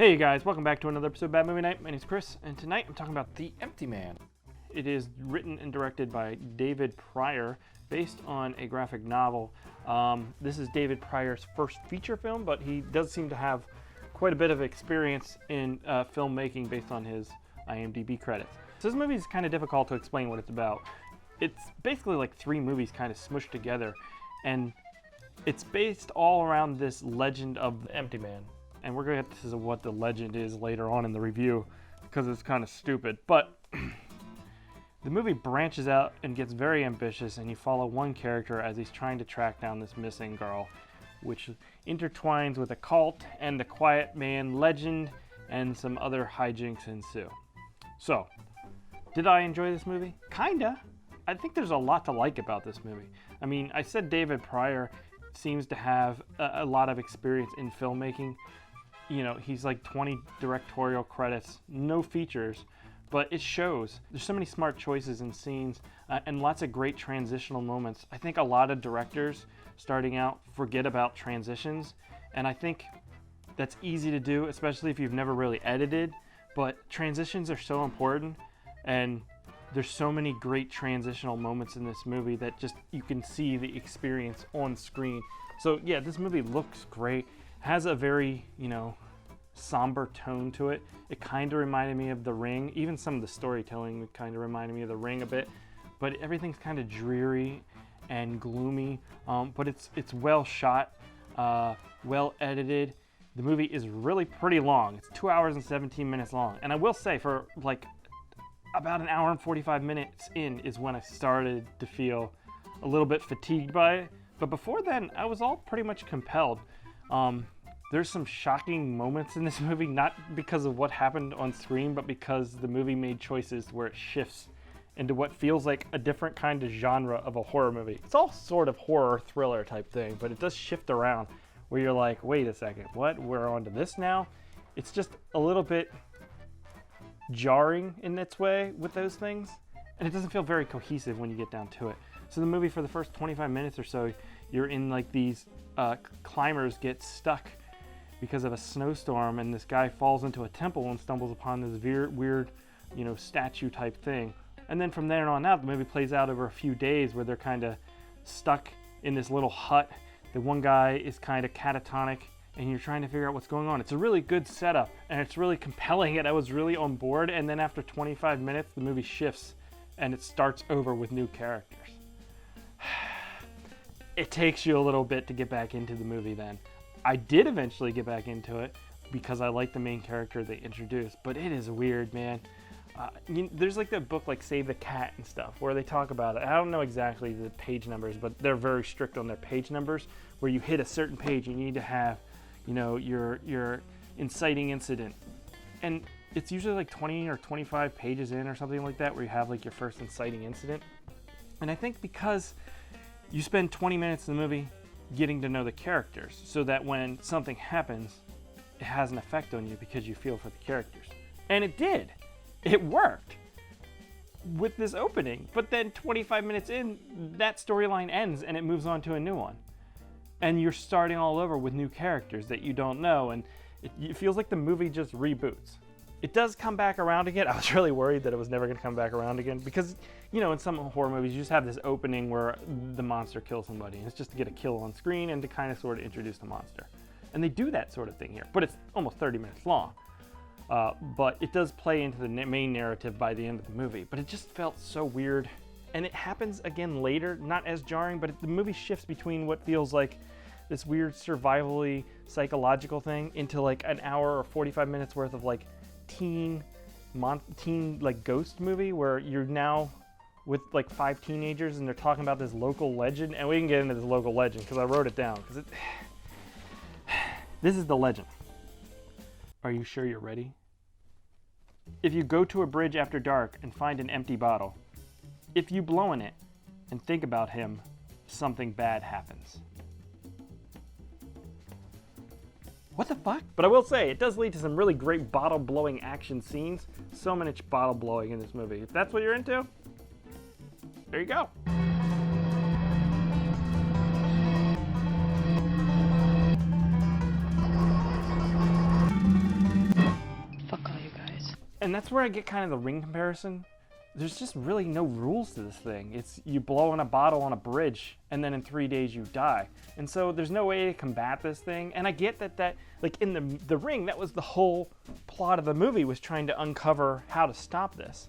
Hey guys, welcome back to another episode of Bad Movie Night. My name's Chris, and tonight I'm talking about The Empty Man. It is written and directed by David Prior, based on a graphic novel. This is David Prior's first feature film, but he does seem to have quite a bit of experience in filmmaking based on his IMDb credits. So this movie is kind of difficult to explain what it's about. It's basically like three movies kind of smushed together, and it's based all around this legend of the Empty Man. And we're going to get to what the legend is later on in the review, because it's kind of stupid. But the movie branches out and gets very ambitious, and you follow one character as he's trying to track down this missing girl, which intertwines with a cult and the Quiet Man legend, and some other hijinks ensue. So, did I enjoy this movie? Kinda. I think there's a lot to like about this movie. I mean, I said David Prior seems to have a lot of experience in filmmaking. You know, he's like 20 directorial credits, no features, but it shows. There's so many smart choices in scenes and lots of great transitional moments. I think a lot of directors starting out forget about transitions, and I think that's easy to do, especially if you've never really edited, but transitions are so important, and there's so many great transitional moments in this movie that just you can see the experience on screen. So yeah, this movie looks great. Has a very, somber tone to it. It kind of reminded me of The Ring. Even some of the storytelling kind of reminded me of The Ring a bit. But everything's kind of dreary and gloomy. But it's well shot, well edited. The movie is really pretty long. It's 2 hours and 17 minutes long. And I will say, for like about an hour and 45 minutes in is when I started to feel a little bit fatigued by it. But before then, I was all pretty much compelled. There's some shocking moments in this movie, not because of what happened on screen, but because the movie made choices where it shifts into what feels like a different kind of genre of a horror movie. It's all sort of horror thriller type thing, but it does shift around where you're like, wait a second, what? We're on to this now? It's just a little bit jarring in its way with those things, and it doesn't feel very cohesive when you get down to it. So the movie, for the first 25 minutes or so, you're in like these climbers get stuck because of a snowstorm, and this guy falls into a temple and stumbles upon this weird, statue type thing. And then from there on out, the movie plays out over a few days where they're kind of stuck in this little hut. The one guy is kind of catatonic, and you're trying to figure out what's going on. It's a really good setup, and it's really compelling, and I was really on board. And then after 25 minutes, the movie shifts, and it starts over with new characters. It takes you a little bit to get back into the movie then. I did eventually get back into it because I like the main character they introduced, but it is weird, man. There's like that book like Save the Cat and stuff where they talk about it. I don't know exactly the page numbers, but they're very strict on their page numbers, where you hit a certain page, you need to have, your inciting incident. And it's usually like 20 or 25 pages in or something like that where you have like your first inciting incident. And I think because you spend 20 minutes in the movie getting to know the characters, so that when something happens, it has an effect on you because you feel for the characters. And it did. It worked with this opening. But then 25 minutes in, that storyline ends and it moves on to a new one. And you're starting all over with new characters that you don't know, and it feels like the movie just reboots. It does come back around again. I was really worried that it was never going to come back around again because, in some horror movies, you just have this opening where the monster kills somebody. And it's just to get a kill on screen and to kind of sort of introduce the monster. And they do that sort of thing here, but it's almost 30 minutes long. But it does play into the main narrative by the end of the movie. But it just felt so weird. And it happens again later, not as jarring, but the movie shifts between what feels like this weird survivally psychological thing into like an hour or 45 minutes worth of like teen like ghost movie where you're now with like 5 teenagers and they're talking about this local legend. And we can get into this local legend because I wrote it down. This is the legend. Are you sure you're ready? If you go to a bridge after dark and find an empty bottle, if you blow in it and think about him, something bad happens. What the fuck? But I will say, it does lead to some really great bottle-blowing action scenes. So much bottle blowing in this movie. If that's what you're into, there you go. And that's where I get kind of the Ring comparison. There's just really no rules to this thing. It's you blow in a bottle on a bridge and then in 3 days you die. And so there's no way to combat this thing. And I get that like in the Ring, that was the whole plot of the movie, was trying to uncover how to stop this.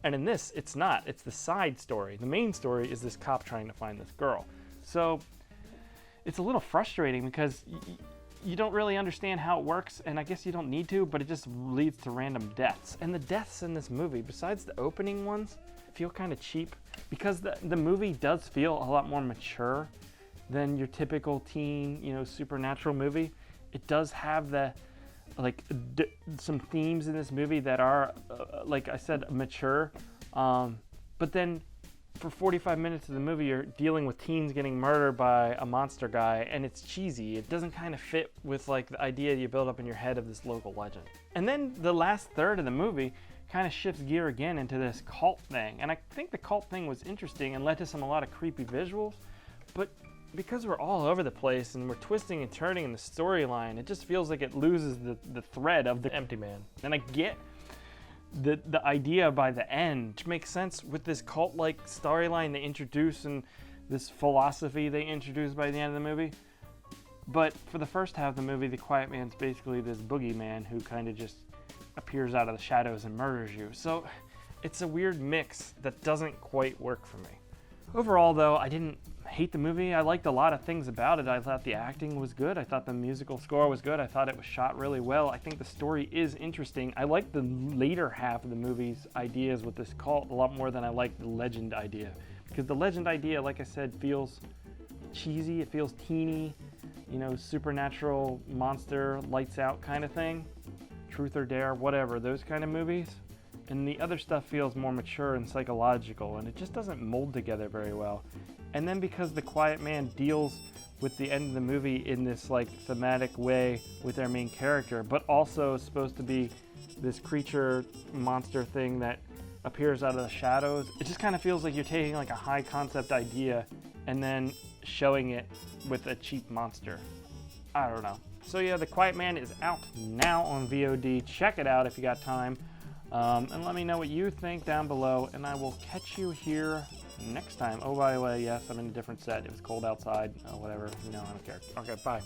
And in this, it's not. It's the side story. The main story is this cop trying to find this girl. So it's a little frustrating because you don't really understand how it works, and I guess you don't need to, but it just leads to random deaths. And the deaths in this movie, besides the opening ones, feel kind of cheap because the movie does feel a lot more mature than your typical teen, supernatural movie. It does have some themes in this movie that are, like I said, mature. But then for 45 minutes of the movie, you're dealing with teens getting murdered by a monster guy, and it's cheesy. It doesn't kind of fit with like the idea you build up in your head of this local legend. And then the last third of the movie kind of shifts gear again into this cult thing. And I think the cult thing was interesting and led to a lot of creepy visuals, but because we're all over the place and we're twisting and turning in the storyline, it just feels like it loses the thread of the Empty Man. And I get the idea by the end, which makes sense with this cult-like storyline they introduce and this philosophy they introduce by the end of the movie. But for the first half of the movie, the Quiet Man's basically this boogeyman who kind of just appears out of the shadows and murders you. So it's a weird mix that doesn't quite work for me. Overall, though, I didn't hate the movie. I liked a lot of things about it. I thought the acting was good. I thought the musical score was good. I thought it was shot really well. I think the story is interesting. I like the later half of the movie's ideas with this cult a lot more than I like the legend idea. Because the legend idea, like I said, feels cheesy. It feels teeny, supernatural monster, lights out kind of thing. Truth or Dare, whatever, those kind of movies. And the other stuff feels more mature and psychological, and it just doesn't mold together very well. And then because the Quiet Man deals with the end of the movie in this like thematic way with their main character, but also is supposed to be this creature monster thing that appears out of the shadows, it just kind of feels like you're taking like a high concept idea and then showing it with a cheap monster. I don't know. So yeah, The Quiet Man is out now on VOD. Check it out if you got time. And let me know what you think down below, and I will catch you here next time. Oh, by the way, yes, I'm in a different set. It was cold outside. Whatever. I don't care. Okay, bye.